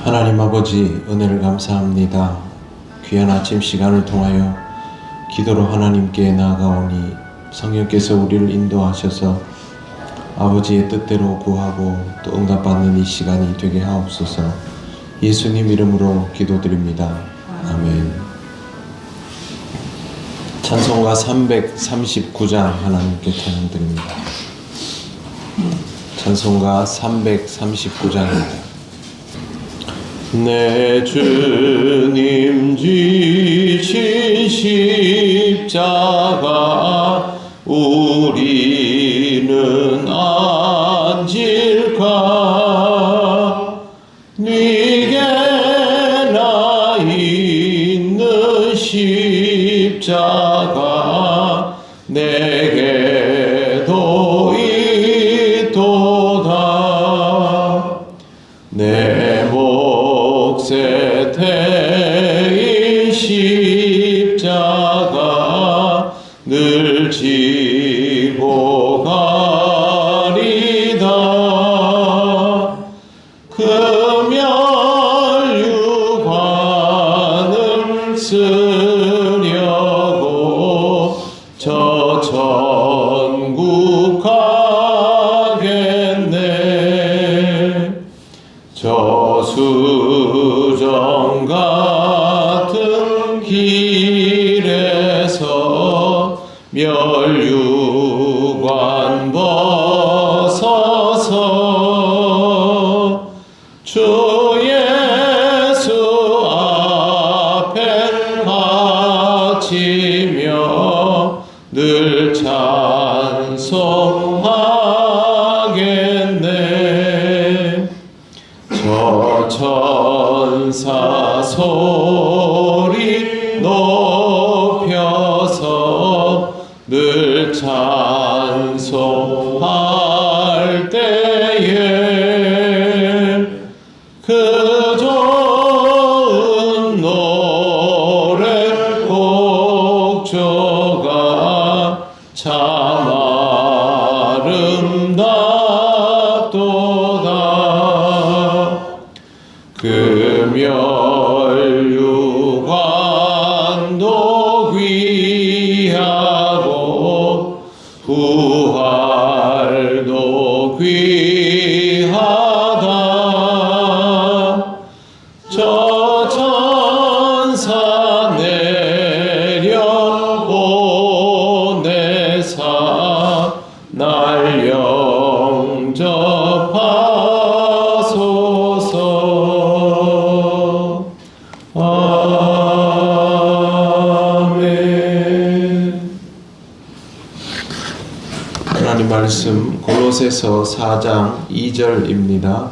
하나님 아버지, 은혜를 감사합니다. 귀한 아침 시간을 통하여 기도로 하나님께 나아가오니 성령께서 우리를 인도하셔서 아버지의 뜻대로 구하고 또 응답받는 이 시간이 되게 하옵소서. 예수님 이름으로 기도드립니다. 아멘. 찬송가 339장 하나님께 찬양드립니다. 찬송가 339장입니다. 내 주님 지신 십자가 우리는 안질까? 네게나 있는 십자가 내게도 있도다. 내 몫에 태인 십자가 늘 지고 가리다. 금혈유관을 쓰려고 저 천국 가겠네. 저수정 같은 길에서 멸유관 벗어서 주 예수 앞에 바치며 늘 찬송하겠네. 저 천사 소리 높여서 늘 찬송할 때에 그 좋은 노래 곡조가 참 아름답도다. 금혈유관도 귀하고 부활도 귀하다. 저 천사 내려보내사 날 영접하소서. 아멘. 하나님 말씀 골로새서 4장 2절입니다.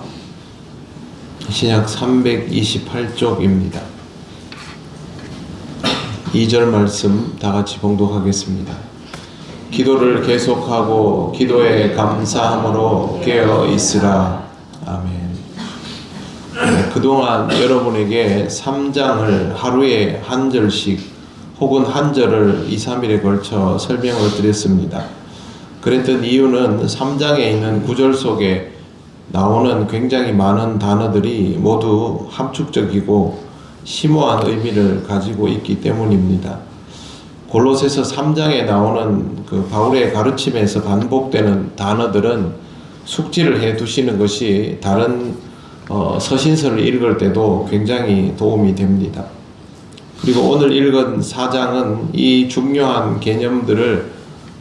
신약 328쪽입니다. 2절 말씀 다같이 봉독하겠습니다. 기도를 계속하고 기도에 감사함으로 깨어 있으라. 아멘. 그동안 여러분에게 3장을 하루에 한 절씩 혹은 한 절을 2, 3일에 걸쳐 설명을 드렸습니다. 그랬던 이유는 3장에 있는 구절 속에 나오는 굉장히 많은 단어들이 모두 함축적이고 심오한 의미를 가지고 있기 때문입니다. 골로새서 3장에 나오는 그 바울의 가르침에서 반복되는 단어들은 숙지를 해 두시는 것이 다른 서신서를 읽을 때도 굉장히 도움이 됩니다. 그리고 오늘 읽은 4장은 이 중요한 개념들을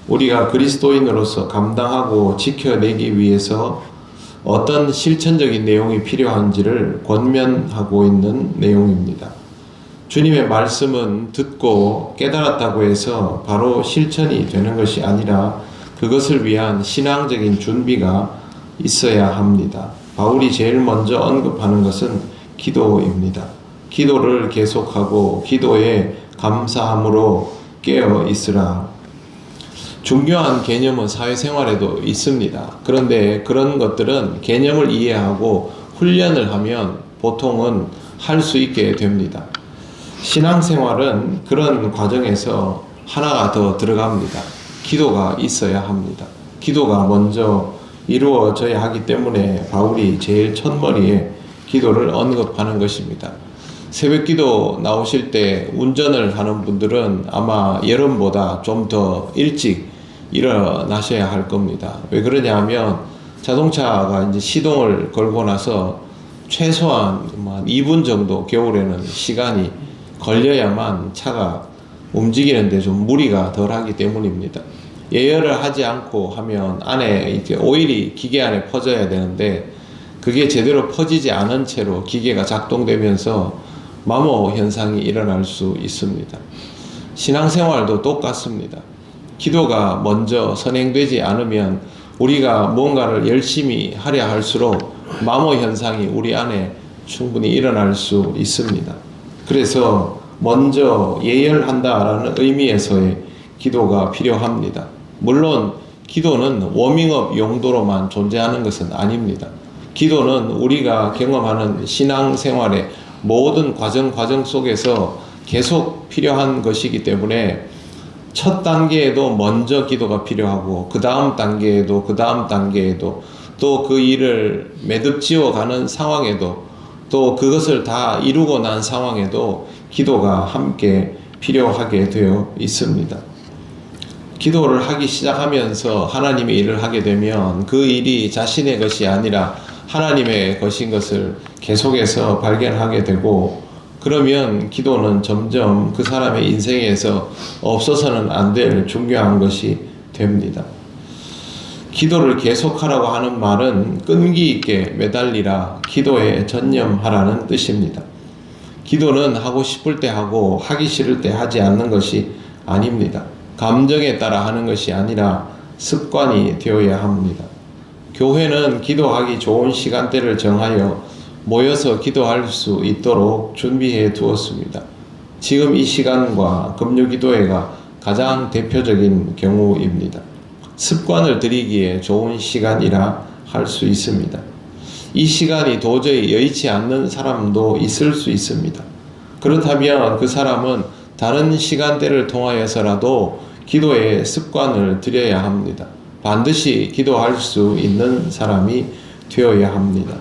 우리가 그리스도인으로서 감당하고 지켜내기 위해서 어떤 실천적인 내용이 필요한지를 권면하고 있는 내용입니다. 주님의 말씀은 듣고 깨달았다고 해서 바로 실천이 되는 것이 아니라 그것을 위한 신앙적인 준비가 있어야 합니다. 바울이 제일 먼저 언급하는 것은 기도입니다. 기도를 계속하고 기도에 감사함으로 깨어 있으라. 중요한 개념은 사회생활에도 있습니다. 그런데 그런 것들은 개념을 이해하고 훈련을 하면 보통은 할 수 있게 됩니다. 신앙생활은 그런 과정에서 하나가 더 들어갑니다. 기도가 있어야 합니다. 기도가 먼저 이루어져야 하기 때문에 바울이 제일 첫머리에 기도를 언급하는 것입니다. 새벽 기도 나오실 때 운전을 하는 분들은 아마 여름보다 좀 더 일찍 일어나셔야 할 겁니다. 왜 그러냐 하면 자동차가 이제 시동을 걸고 나서 최소한 2분 정도 겨울에는 시간이 걸려야만 차가 움직이는데 좀 무리가 덜 하기 때문입니다. 예열을 하지 않고 하면 안에 이렇게 오일이 기계 안에 퍼져야 되는데 그게 제대로 퍼지지 않은 채로 기계가 작동되면서 마모 현상이 일어날 수 있습니다. 신앙생활도 똑같습니다. 기도가 먼저 선행되지 않으면 우리가 뭔가를 열심히 하려 할수록 마모 현상이 우리 안에 충분히 일어날 수 있습니다. 그래서 먼저 예열한다라는 의미에서의 기도가 필요합니다. 물론 기도는 워밍업 용도로만 존재하는 것은 아닙니다. 기도는 우리가 경험하는 신앙생활의 모든 과정 속에서 계속 필요한 것이기 때문에 첫 단계에도 먼저 기도가 필요하고 그 다음 단계에도 또 그 일을 매듭지어 가는 상황에도 또 그것을 다 이루고 난 상황에도 기도가 함께 필요하게 되어 있습니다. 기도를 하기 시작하면서 하나님의 일을 하게 되면 그 일이 자신의 것이 아니라 하나님의 것인 것을 계속해서 발견하게 되고, 그러면 기도는 점점 그 사람의 인생에서 없어서는 안 될 중요한 것이 됩니다. 기도를 계속하라고 하는 말은 끈기 있게 매달리라, 기도에 전념하라는 뜻입니다. 기도는 하고 싶을 때 하고 하기 싫을 때 하지 않는 것이 아닙니다. 감정에 따라 하는 것이 아니라 습관이 되어야 합니다. 교회는 기도하기 좋은 시간대를 정하여 모여서 기도할 수 있도록 준비해 두었습니다. 지금 이 시간과 금요기도회가 가장 대표적인 경우입니다. 습관을 들이기에 좋은 시간이라 할 수 있습니다. 이 시간이 도저히 여의치 않는 사람도 있을 수 있습니다. 그렇다면 그 사람은 다른 시간대를 통하여서라도 기도의 습관을 들여야 합니다. 반드시 기도할 수 있는 사람이 되어야 합니다.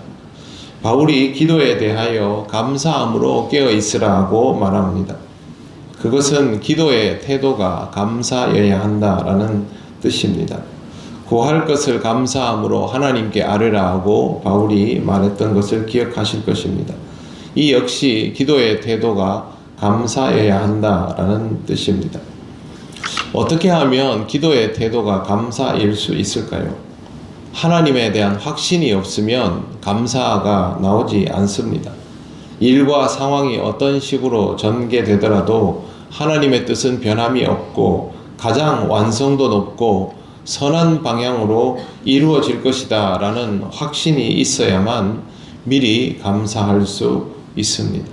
바울이 기도에 대하여 감사함으로 깨어 있으라고 말합니다. 그것은 기도의 태도가 감사여야 한다라는 뜻입니다. 구할 것을 감사함으로 하나님께 아뢰라 하고 바울이 말했던 것을 기억하실 것입니다. 이 역시 기도의 태도가 감사여야 한다라는 뜻입니다. 어떻게 하면 기도의 태도가 감사일 수 있을까요? 하나님에 대한 확신이 없으면 감사가 나오지 않습니다. 일과 상황이 어떤 식으로 전개되더라도 하나님의 뜻은 변함이 없고 가장 완성도 높고 선한 방향으로 이루어질 것이다 라는 확신이 있어야만 미리 감사할 수 있습니다.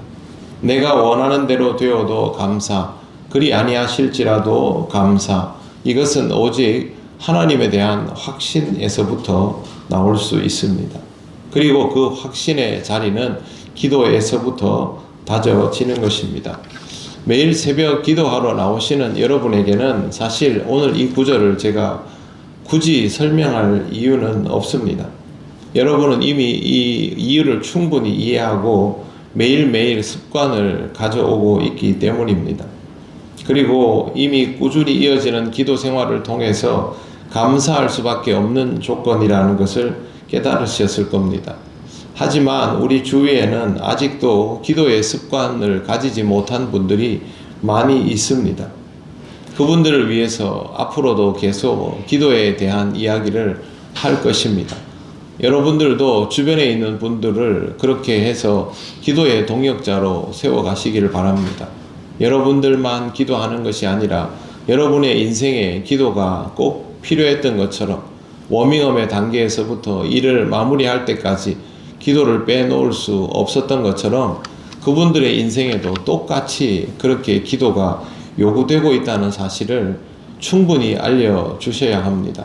내가 원하는 대로 되어도 감사, 그리 아니하실지라도 감사, 이것은 오직 하나님에 대한 확신에서부터 나올 수 있습니다. 그리고 그 확신의 자리는 기도에서부터 다져지는 것입니다. 매일 새벽 기도하러 나오시는 여러분에게는 사실 오늘 이 구절을 제가 굳이 설명할 이유는 없습니다. 여러분은 이미 이 이유를 충분히 이해하고 매일매일 습관을 가져오고 있기 때문입니다. 그리고 이미 꾸준히 이어지는 기도 생활을 통해서 감사할 수밖에 없는 조건이라는 것을 깨달으셨을 겁니다. 하지만 우리 주위에는 아직도 기도의 습관을 가지지 못한 분들이 많이 있습니다. 그분들을 위해서 앞으로도 계속 기도에 대한 이야기를 할 것입니다. 여러분들도 주변에 있는 분들을 그렇게 해서 기도의 동역자로 세워가시기를 바랍니다. 여러분들만 기도하는 것이 아니라 여러분의 인생에 기도가 꼭 필요했던 것처럼 워밍업의 단계에서부터 일을 마무리할 때까지 기도를 빼놓을 수 없었던 것처럼 그분들의 인생에도 똑같이 그렇게 기도가 요구되고 있다는 사실을 충분히 알려주셔야 합니다.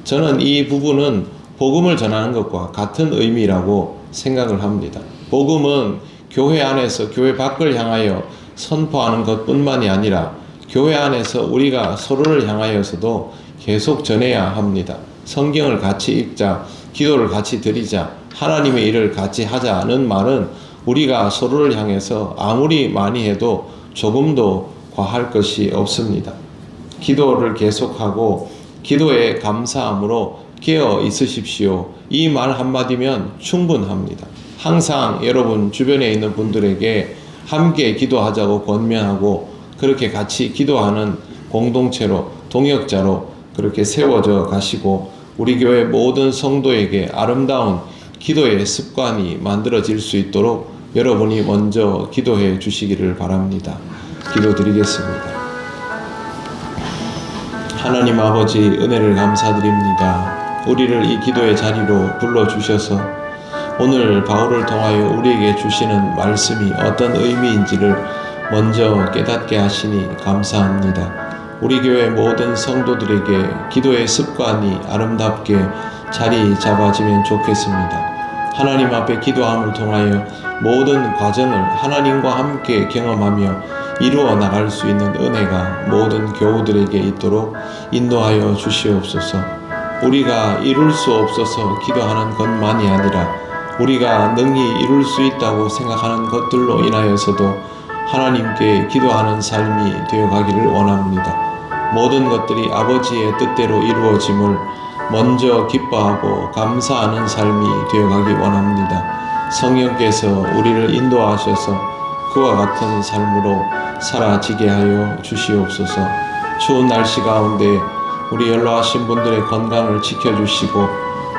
저는 이 부분은 복음을 전하는 것과 같은 의미라고 생각을 합니다. 복음은 교회 안에서 교회 밖을 향하여 선포하는 것뿐만이 아니라 교회 안에서 우리가 서로를 향하여서도 계속 전해야 합니다. 성경을 같이 읽자, 기도를 같이 드리자, 하나님의 일을 같이 하자는 말은 우리가 서로를 향해서 아무리 많이 해도 조금도 과할 것이 없습니다. 기도를 계속하고 기도에 감사함으로 깨어 있으십시오. 이 말 한마디면 충분합니다. 항상 여러분 주변에 있는 분들에게 함께 기도하자고 권면하고 그렇게 같이 기도하는 공동체로, 동역자로 그렇게 세워져 가시고 우리 교회 모든 성도에게 아름다운 기도의 습관이 만들어질 수 있도록 여러분이 먼저 기도해 주시기를 바랍니다. 기도드리겠습니다. 하나님 아버지, 은혜를 감사드립니다. 우리를 이 기도의 자리로 불러주셔서 오늘 바울을 통하여 우리에게 주시는 말씀이 어떤 의미인지를 먼저 깨닫게 하시니 감사합니다. 우리 교회 모든 성도들에게 기도의 습관이 아름답게 자리 잡아지면 좋겠습니다. 하나님 앞에 기도함을 통하여 모든 과정을 하나님과 함께 경험하며 이루어 나갈 수 있는 은혜가 모든 교우들에게 있도록 인도하여 주시옵소서. 우리가 이룰 수 없어서 기도하는 것만이 아니라 우리가 능히 이룰 수 있다고 생각하는 것들로 인하여서도 하나님께 기도하는 삶이 되어가기를 원합니다. 모든 것들이 아버지의 뜻대로 이루어짐을 먼저 기뻐하고 감사하는 삶이 되어가기 원합니다. 성령께서 우리를 인도하셔서 그와 같은 삶으로 살아지게 하여 주시옵소서. 추운 날씨 가운데 우리 연로하신 분들의 건강을 지켜주시고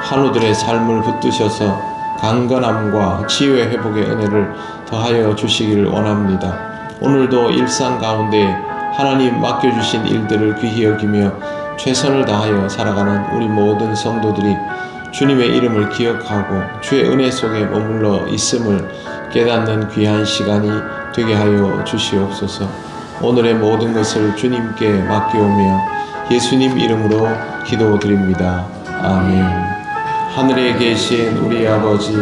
환우들의 삶을 붙드셔서 강건함과 치유의 회복의 은혜를 더하여 주시기를 원합니다. 오늘도 일상 가운데 하나님 맡겨주신 일들을 귀히 여기며 최선을 다하여 살아가는 우리 모든 성도들이 주님의 이름을 기억하고 주의 은혜 속에 머물러 있음을 깨닫는 귀한 시간이 되게 하여 주시옵소서. 오늘의 모든 것을 주님께 맡기오며 예수님 이름으로 기도드립니다. 아멘. 하늘에 계신 우리 아버지,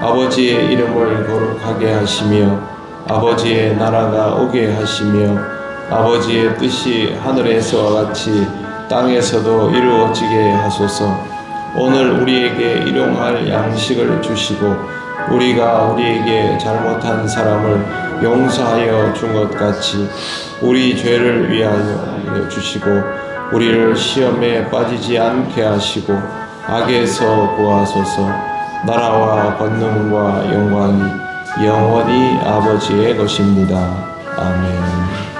아버지의 이름을 거룩하게 하시며 아버지의 나라가 오게 하시며 아버지의 뜻이 하늘에서와 같이 땅에서도 이루어지게 하소서. 오늘 우리에게 일용할 양식을 주시고 우리가 우리에게 잘못한 사람을 용서하여 준 것 같이 우리 죄를 위하여 주시고 우리를 시험에 빠지지 않게 하시고 악에서 구하소서. 나라와 권능과 영광이 영원히 아버지의 것입니다. 아멘.